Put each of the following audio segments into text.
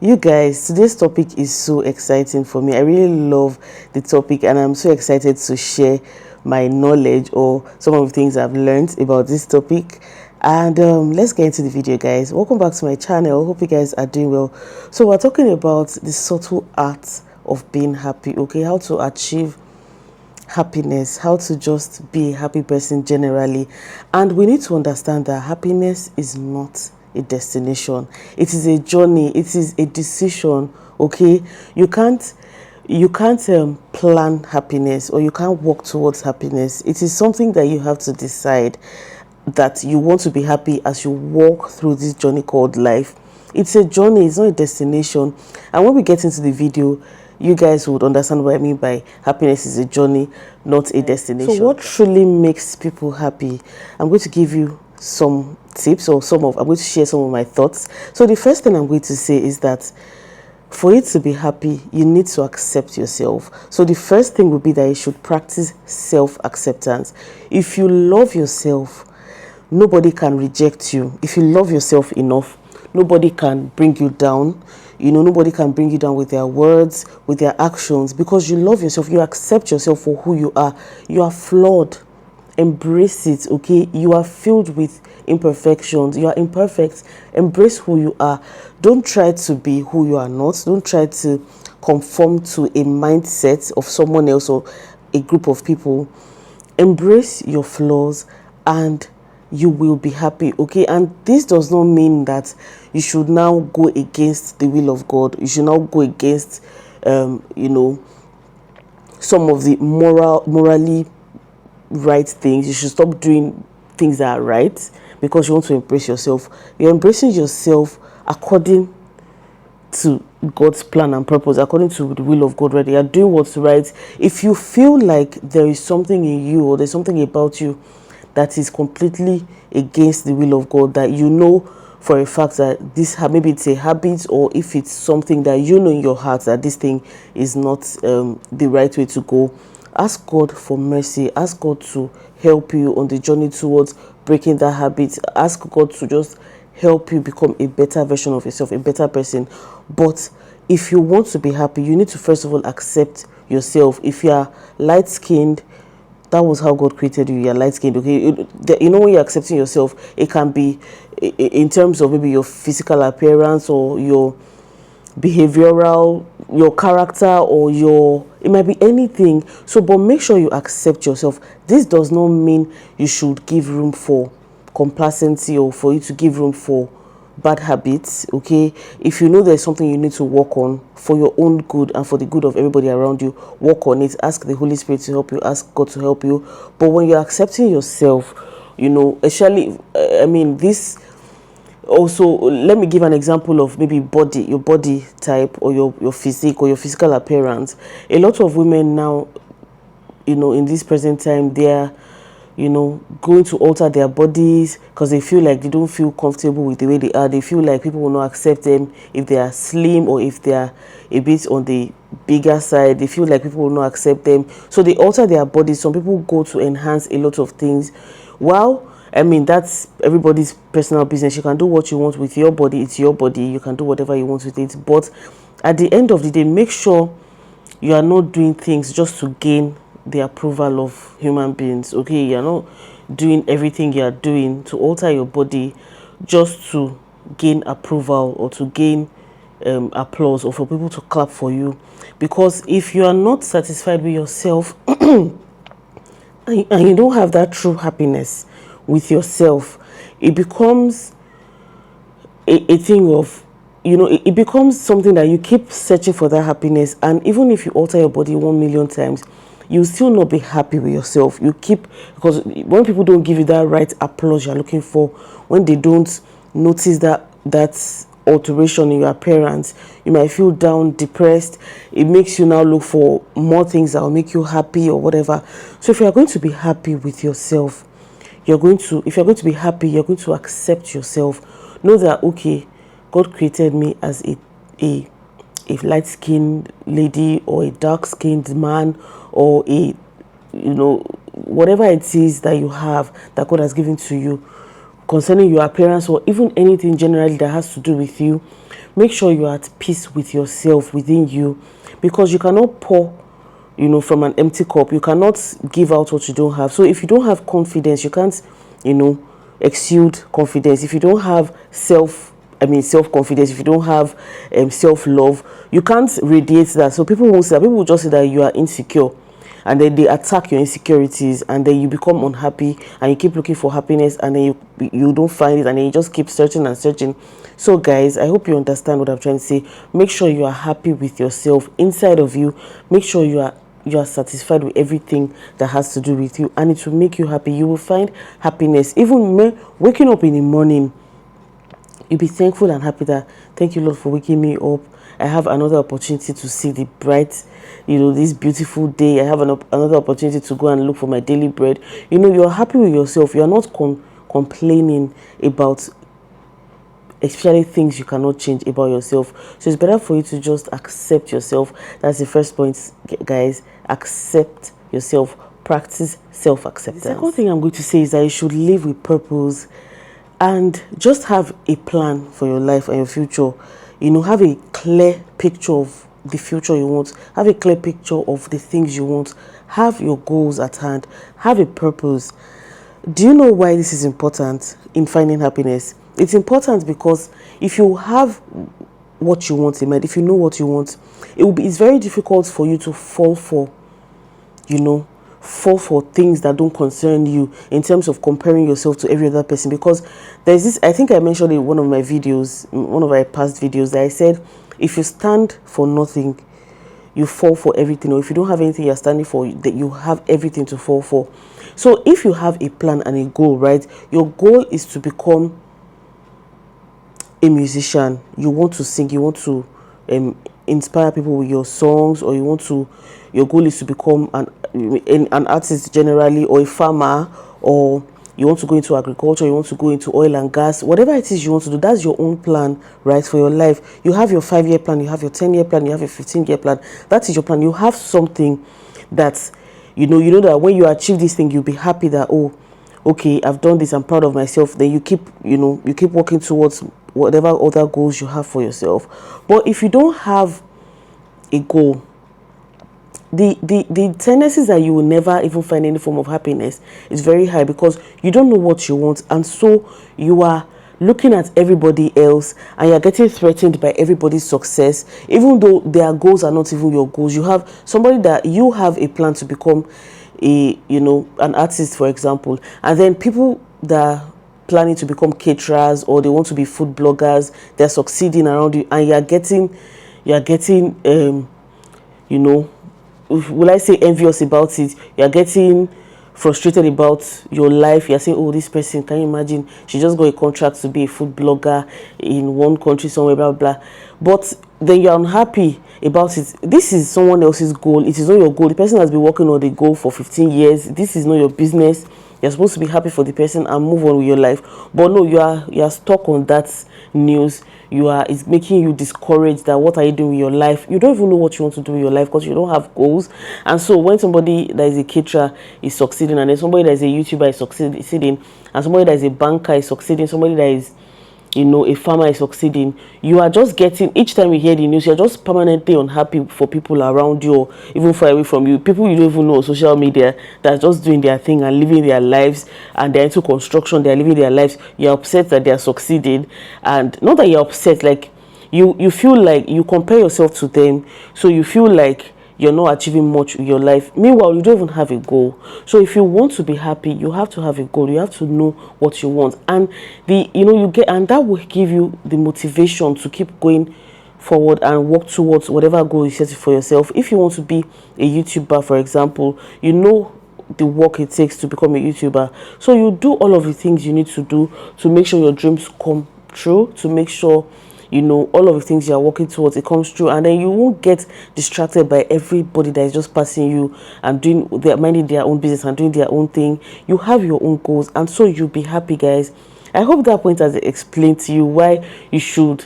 You guys, today's topic is so exciting for me. I really love the topic and I'm so excited to share my knowledge or some of the things I've learned about this topic. And let's get into the video, guys. Welcome back to my channel. Hope you guys are doing well. So we're talking about the subtle art of being happy, okay? How to achieve happiness, how to just be a happy person generally. And we need to understand that happiness is not a destination. It is a journey. It is a decision, okay? You can't plan happiness, or you can't work towards happiness. It is something that you have to decide that you want to be happy as you walk through this journey called life. It's a journey, it's not a destination. And when we get into the video, you guys would understand what I mean by happiness is a journey, not a destination. So what truly makes people happy? I'm going to give you some tips, or I'm going to share some of my thoughts. So the first thing I'm going to say is that for you to be happy, you need to accept yourself. So the first thing would be that you should practice self-acceptance. If you love yourself, nobody can reject you. If you love yourself enough, nobody can bring you down. Nobody can bring you down with their words, with their actions, because you love yourself. You accept yourself for who you are. You are flawed. Embrace it, okay? You are filled with imperfections. You are imperfect. Embrace who you are. Don't try to be who you are not. Don't try to conform to a mindset of someone else or a group of people. Embrace your flaws and you will be happy, okay? And this does not mean that you should now go against the will of God. You should now go against some of the morally right things. You should stop doing things that are right because you want to embrace yourself. You're embracing yourself according to God's plan and purpose, according to the will of God, right? You're doing what's right. If you feel like there is something in you or there's something about you that is completely against the will of God, that you know for a fact that maybe it's a habit, or if it's something that you know in your heart that this thing is not the right way to go, ask God for mercy. Ask God to help you on the journey towards breaking that habit. Ask God to just help you become a better version of yourself, a better person. But if you want to be happy, you need to first of all accept yourself. If you are light-skinned, that was how God created you. You're light-skinned, okay? When you're accepting yourself, it can be in terms of maybe your physical appearance or your behavioral, your character, or it might be anything. So, but make sure you accept yourself. This does not mean you should give room for complacency or for you to give room for bad habits, okay? If you know there's something you need to work on for your own good and for the good of everybody around you, work on it. Ask the Holy Spirit to help you. Ask God to help you. But when you're accepting yourself, especially, this also, let me give an example of maybe your body type, or your physique, or your physical appearance. A lot of women now, in this present time, they're going to alter their bodies because they feel like they don't feel comfortable with the way they are. They feel like people will not accept them if they are slim, or if they are a bit on the bigger side. They feel like people will not accept them, so they alter their bodies. Some people go to enhance a lot of things. That's everybody's personal business. You can do what you want with your body. It's your body. You can do whatever you want with it. But at the end of the day, make sure you are not doing things just to gain the approval of human beings, okay? You're not doing everything you're doing to alter your body just to gain approval or to gain applause, or for people to clap for you. Because if you are not satisfied with yourself and you don't have that true happiness with yourself, it becomes a thing of, it becomes something that you keep searching for that happiness. And even if you alter your body 1,000,000 times, you'll still not be happy with yourself. Because when people don't give you that right applause you're looking for, when they don't notice that alteration in your appearance, you might feel down, depressed. It makes you now look for more things that will make you happy or whatever. So if you're going to be happy with yourself, if you're going to be happy, you're going to accept yourself. Know that, okay, God created me as a light-skinned lady, or a dark-skinned man, or whatever it is that you have, that God has given to you. concerning your appearance, or even anything generally that has to do with you, make sure you are at peace with yourself, within you, because you cannot pour, from an empty cup. You cannot give out what you don't have. So if you don't have confidence, you can't, exude confidence. If you don't have self-confidence, if you don't have self-love, you can't radiate that. So people won't say that. People will just say that you are insecure, and then they attack your insecurities, and then you become unhappy, and you keep looking for happiness, and then you don't find it, and then you just keep searching and searching. So guys, I hope you understand what I'm trying to say. Make sure you are happy with yourself inside of you. Make sure you are satisfied with everything that has to do with you, and it will make you happy. You will find happiness. Even waking up in the morning, you'll be thankful and happy that, thank you Lord for waking me up. I have another opportunity to see the bright, this beautiful day. I have another opportunity to go and look for my daily bread. You're happy with yourself. You're not complaining about, especially things you cannot change about yourself. So it's better for you to just accept yourself. That's the first point, guys. Accept yourself. Practice self-acceptance. The second thing I'm going to say is that you should live with purpose, and just have a plan for your life and your future. Have a clear picture of the future you want. Have a clear picture of the things you want. Have your goals at hand. Have a purpose. Do you know why this is important in finding happiness? It's important because if you have what you want in mind, if you know what you want, it's very difficult for you to fall for things that don't concern you, in terms of comparing yourself to every other person. Because there's this, I think I mentioned in one of my past videos, that I said, if you stand for nothing, you fall for everything. Or if you don't have anything you're standing for, that you have everything to fall for. So if you have a plan and a goal, right, your goal is to become a musician. You want to sing, you want to inspire people with your songs, or your goal is to become an artist generally, or a farmer, or you want to go into agriculture, you want to go into oil and gas, whatever it is you want to do, that's your own plan, right, for your life. You have your 5-year plan, you have your 10-year plan, you have your 15-year plan. That is your plan. You have something that you know that when you achieve this thing, you'll be happy that, oh, okay, I've done this, I'm proud of myself. Then you keep working towards whatever other goals you have for yourself. But if you don't have a goal, the tendencies that you will never even find any form of happiness is very high, because you don't know what you want, and so you are looking at everybody else, and you're getting threatened by everybody's success, even though their goals are not even your goals. You have somebody that you have a plan to become an artist, for example, and then people that are planning to become caterers, or they want to be food bloggers, they're succeeding around you, and you're getting will I say envious about it. You're getting frustrated about your life. You're saying, oh, this person, can you imagine, she just got a contract to be a food blogger in one country somewhere, blah blah. But then you're unhappy about it. This is someone else's goal. It is not your goal. The person has been working on the goal for 15 years. This is not your business. You're supposed to be happy for the person and move on with your life. But no, you are stuck on that news. It's making you discouraged. That what are you doing with your life? You don't even know what you want to do with your life, because you don't have goals. And so when somebody that is a caterer is succeeding, and then somebody that is a YouTuber is succeeding, and somebody that is a banker is succeeding, somebody that is a farmer is succeeding, you are just getting, each time you hear the news, you're just permanently unhappy for people around you, or even far away from you, people you don't even know on social media, that are just doing their thing and living their lives, and they're into construction, they're living their lives. You're upset that they're succeeding, and not that you're upset, like you feel like you compare yourself to them, so you feel like you're not achieving much in your life. Meanwhile, you don't even have a goal. So if you want to be happy, you have to have a goal. You have to know what you want, and and that will give you the motivation to keep going forward and work towards whatever goal you set for yourself. If you want to be a YouTuber, for example, you know the work it takes to become a YouTuber. So you do all of the things you need to do to make sure your dreams come true, to make sure all of the things you are working towards, it comes true, and then you won't get distracted by everybody that is just passing you and minding their own business and doing their own thing. You have your own goals, and so you'll be happy, guys. I hope that point has explained to you why you should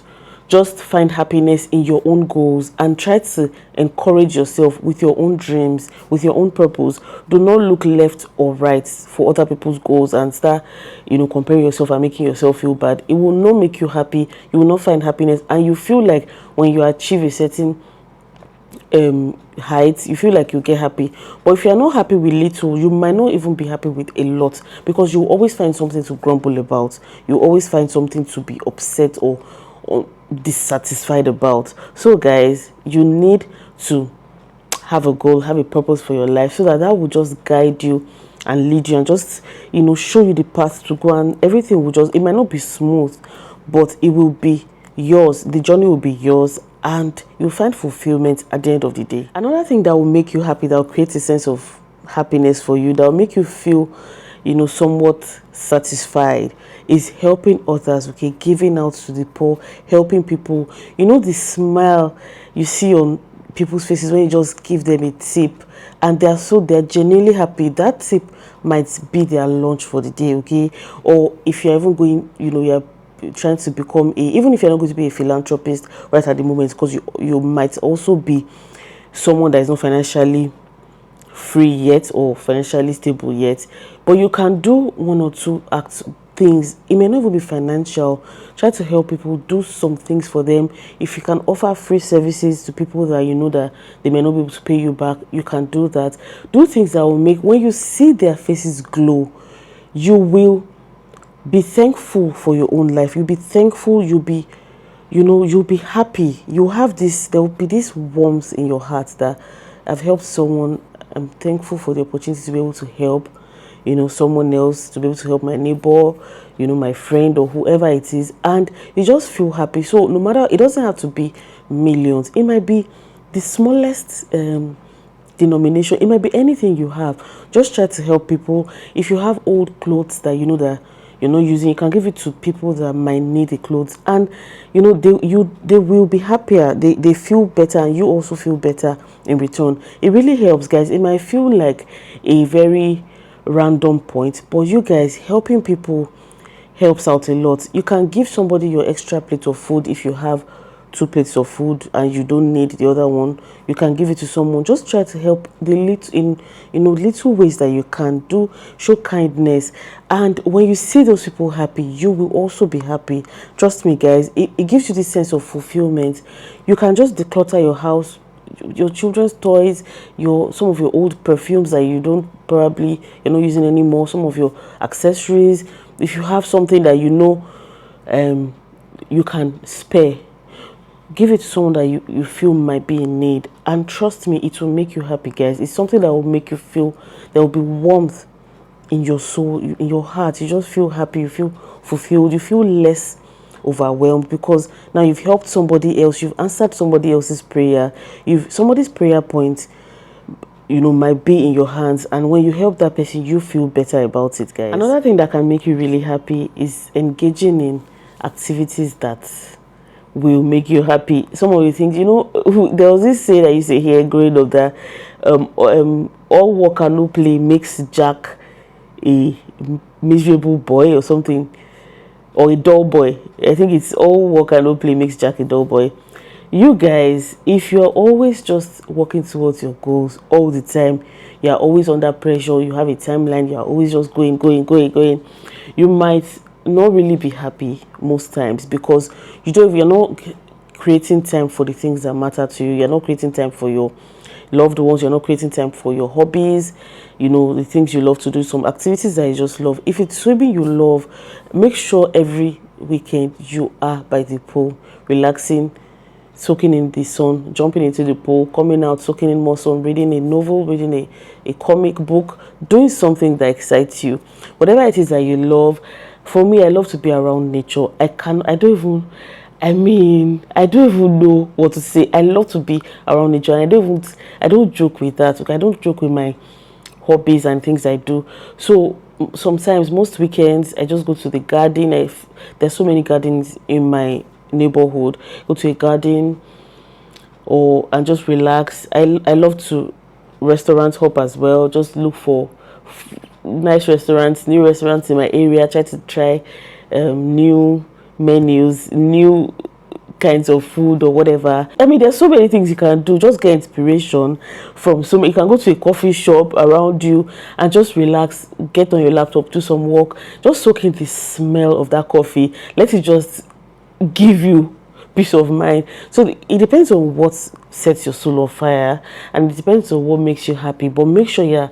Just find happiness in your own goals and try to encourage yourself with your own dreams, with your own purpose. Do not look left or right for other people's goals and start, comparing yourself and making yourself feel bad. It will not make you happy. You will not find happiness, and you feel like when you achieve a certain heights, you feel like you get happy. But if you're not happy with little, you might not even be happy with a lot, because you always find something to grumble about. You always find something to be upset or dissatisfied about. So guys, you need to have a goal, have a purpose for your life, so that will just guide you and lead you and just show you the path to go, and everything will just, it might not be smooth, but it will be yours. The journey will be yours, and you'll find fulfillment at the end of the day. Another thing that will make you happy, that will create a sense of happiness for you, that will make you feel somewhat satisfied, is helping others. Okay, giving out to the poor, helping people. The smile you see on people's faces when you just give them a tip, and they're genuinely happy. That tip might be their lunch for the day. Okay, or if you're even going, you're trying to become even if you're not going to be a philanthropist right at the moment, because you might also be someone that is not financially free yet or financially stable yet, but you can do one or two things. It may not even be financial. Try to help people, do some things for them. If you can offer free services to people that that they may not be able to pay you back, you can do that. Do things that will make, when you see their faces glow, you will be thankful for your own life. You'll be thankful. You'll be happy. There will be this warmth in your heart that I've helped someone. I'm thankful for the opportunity to be able to help, someone else, to be able to help my neighbor, my friend, or whoever it is. And you just feel happy. So no matter, it doesn't have to be millions. It might be the smallest denomination. It might be anything you have. Just try to help people. If you have old clothes that that you're not using, you can give it to people that might need the clothes, and they will be happier. They feel better, and you also feel better in return. It really helps, guys. It might feel like a very random point, but you guys, helping people helps out a lot. You can give somebody your extra plate of food. If you have 2 plates of food and you don't need the other one, you can give it to someone. Just try to help the little, in little ways that you can do. Show kindness, and when you see those people happy, you will also be happy. Trust me, guys, it gives you this sense of fulfillment. You can just declutter your house, your children's toys, some of your old perfumes that you don't, probably you're not using anymore, some of your accessories. If you have something that you can spare, give it to someone that you feel might be in need, and trust me, it will make you happy, guys. It's something that will make you feel, there will be warmth in your soul, in your heart. You just feel happy, you feel fulfilled, you feel less overwhelmed, because now you've helped somebody else, you've answered somebody else's prayer. Somebody's prayer point might be in your hands, and when you help that person, you feel better about it, guys. Another thing that can make you really happy is engaging in activities that will make you happy. Some of the things, there was this saying I used to hear growing up, that all work and no play makes Jack a miserable boy or something, or a dull boy. I think it's all work and no play makes Jack a dull boy. You guys, if you're always just working towards your goals all the time, you're always under pressure, you have a timeline, you're always just going, you might not really be happy most times, because you're not creating time for the things that matter to you. You're not creating time for your loved ones. You're not creating time for your hobbies, the things you love to do, some activities that you just love. If it's swimming you love, make sure every weekend you are by the pool, relaxing, soaking in the sun, jumping into the pool, coming out, soaking in more sun, reading a novel, reading a comic book, doing something that excites you, whatever it is that you love. For me, I love to be around nature. I don't even know what to say. I love to be around nature, and I don't joke with that. Okay, I don't joke with my hobbies and things I do. So sometimes, most weekends, I just go to the garden. There's so many gardens in my neighborhood. Go to a garden, and just relax. I love to restaurant hop as well. Just look for nice restaurants, new restaurants in my area. Try to try new menus, new kinds of food or whatever. I mean, there's so many things you can do. Just get inspiration from so many. You can go to a coffee shop around you and just relax, get on your laptop, do some work, just soak in the smell of that coffee. Let it just give you peace of mind. So it depends on what sets your soul on fire, and it depends on what makes you happy. But make sure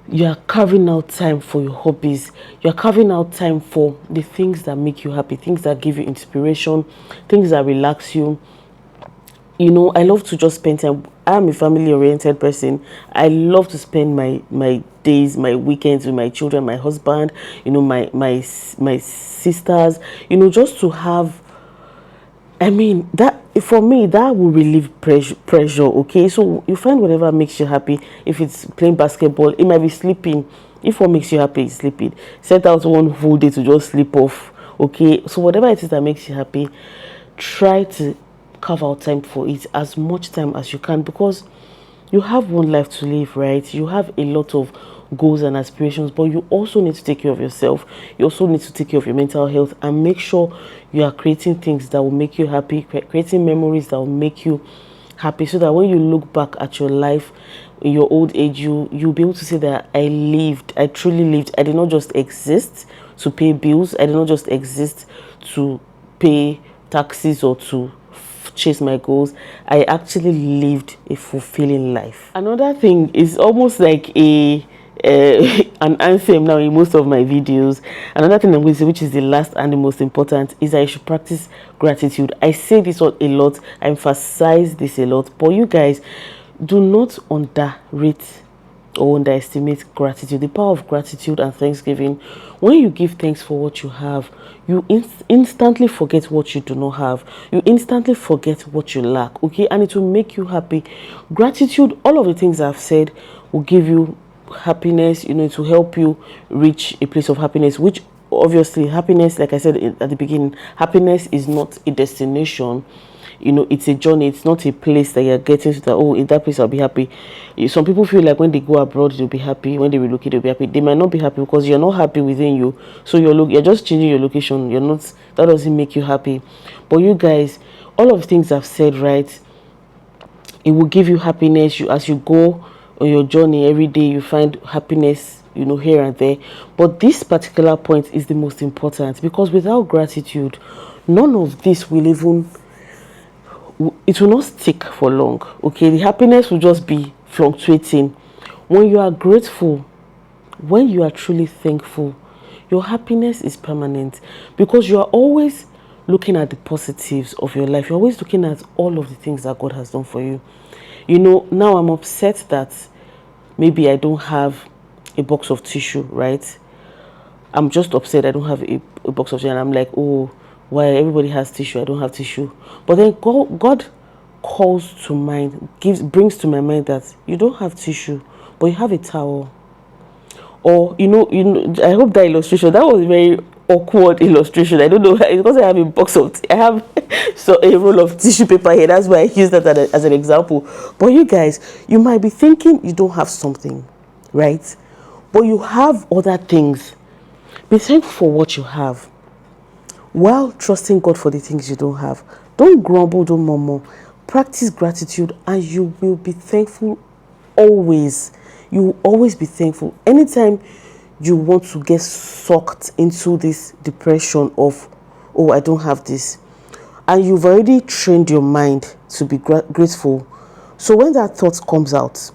you're carving out time for your hobbies. You're carving out time for the things that make you happy, things that give you inspiration, things that relax you. I love to just spend time. I'm a family oriented person. I love to spend my days, my weekends with my children, my husband, my sisters, just to have. I mean, that for me, that will relieve pressure. Okay, so you find whatever makes you happy. If it's playing basketball, it might be sleeping. If what makes you happy is sleeping, set out one whole day to just sleep off. Okay, so whatever it is that makes you happy, try to carve out time for it, as much time as you can, because you have one life to live, right? You have a lot of goals and aspirations, but you also need to take care of yourself. You also need to take care of your mental health, and make sure you are creating things that will make you happy, creating memories that will make you happy, so that when you look back at your life in your old age, you'll be able to say that I truly lived. I did not just exist to pay bills. I did not just exist to pay taxes or to chase my goals. I actually lived a fulfilling life. Another thing is almost like an anthem now in most of my videos. Another thing I'm going to say, which is the last and the most important, is that you should practice gratitude. I say this a lot, I emphasize this a lot, but you guys, do not underrate or underestimate gratitude, the power of gratitude and thanksgiving. When you give thanks for what you have, you instantly forget what you do not have. You instantly forget what you lack, okay? And it will make you happy. Gratitude, all of the things I've said, will give you happiness. It will help you reach a place of happiness, which obviously happiness, like I said at the beginning, happiness is not a destination. It's a journey. It's not a place that you're getting to, that, oh, in that place I'll be happy. Some people feel like when they go abroad they'll be happy, when they relocate they'll be happy. They might not be happy because you're not happy within you. So you're just changing your location. That doesn't make you happy. But you guys, all of the things I've said, right, it will give you happiness. As you go on your journey every day, you find happiness, here and there. But this particular point is the most important, because without gratitude, none of this will even, it will not stick for long. Okay, the happiness will just be fluctuating. When you are grateful, when you are truly thankful, your happiness is permanent, because you are always looking at the positives of your life. You're always looking at all of the things that God has done for you. Now I'm upset that maybe I don't have a box of tissue, right? I'm just upset I don't have a box of tissue, and I'm like, oh, why everybody has tissue, I don't have tissue. But then God calls to mind, brings to my mind that you don't have tissue, but you have a towel. Or I hope that illustration, that was a very awkward illustration. I don't know, because I have a box of I have a roll of tissue paper here. That's why I use that as an example. But you guys, you might be thinking you don't have something, right? But you have other things. Be thankful for what you have, while trusting God for the things you don't have. Don't grumble, don't murmur. Practice gratitude, and you will be thankful always. You will always be thankful. Anytime you want to get sucked into this depression of, oh, I don't have this, and you've already trained your mind to be grateful, so when that thought comes out,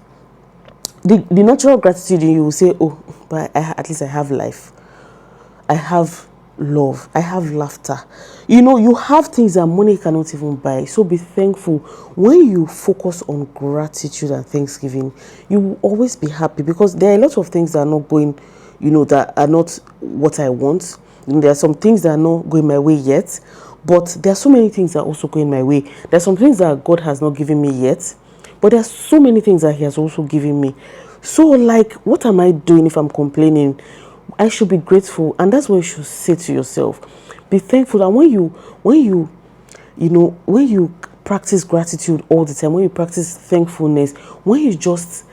the natural gratitude in you will say, oh, but at least I have life, I have love, I have laughter. You have things that money cannot even buy. So be thankful. When you focus on gratitude and thanksgiving, you will always be happy, because there are a lot of things that are not going, that are not what I want. There are some things that are not going my way yet, but there are so many things that are also going my way. There are some things that God has not given me yet, but there are so many things that He has also given me. So, like, what am I doing if I'm complaining? I should be grateful, and that's what you should say to yourself. Be thankful. And when you practice gratitude all the time, when you practice thankfulness, when you just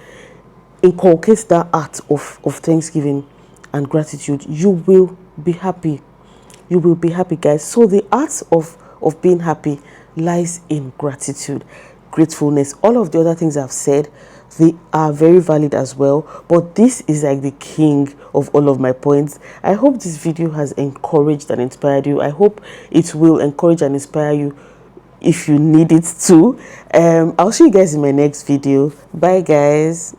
inculcate that art of thanksgiving and gratitude, you will be happy. You will be happy, guys. So the art of of being happy lies in gratitude, gratefulness. All of the other things I've said, they are very valid as well, but this is like the king of all of my points. I hope this video has encouraged and inspired you. I hope it will encourage and inspire you if you need it to. I'll see you guys in my next video. Bye guys.